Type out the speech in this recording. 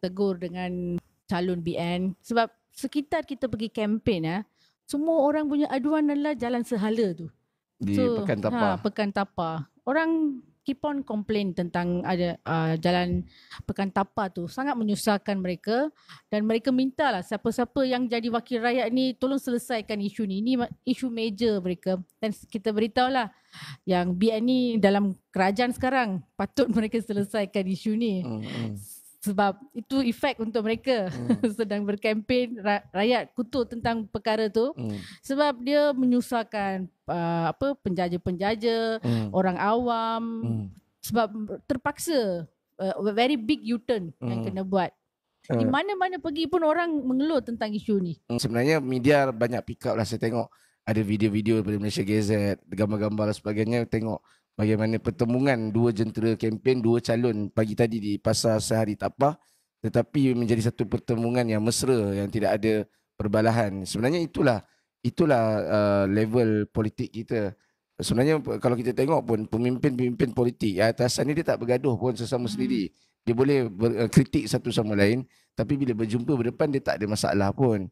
tegur dengan calon BN sebab sekitar kita pergi kempen semua orang punya aduan adalah jalan sehala tu. Di Pekan Tapah. Pekan Tapah. Orang keep on complain tentang ada jalan Pekan Tapah tu sangat menyusahkan mereka dan mereka mintalah siapa-siapa yang jadi wakil rakyat ni tolong selesaikan isu ni. Ini isu major mereka dan kita beritahulah yang BN ni dalam kerajaan sekarang patut mereka selesaikan isu ni. Sebab itu efek untuk mereka sedang berkempen, rakyat kutuk tentang perkara tu sebab dia menyusahkan penjaja-penjaja, orang awam sebab terpaksa very big U-turn yang kena buat. Di mana-mana pergi pun orang mengeluh tentang isu ni. Sebenarnya media banyak pick up lah. Saya tengok ada video-video daripada Malaysia Gazette, gambar-gambar dan sebagainya. Tengok bagaimana pertemuan dua jentera kempen, dua calon pagi tadi di Pasar Sehari Tapah, tetapi menjadi satu pertemuan yang mesra, yang tidak ada perbalahan. Sebenarnya itulah level politik kita. Sebenarnya kalau kita tengok pun pemimpin-pemimpin politik atasan ni dia tak bergaduh pun sesama sendiri. Dia boleh kritik satu sama lain, tapi bila berjumpa berdepan dia tak ada masalah pun.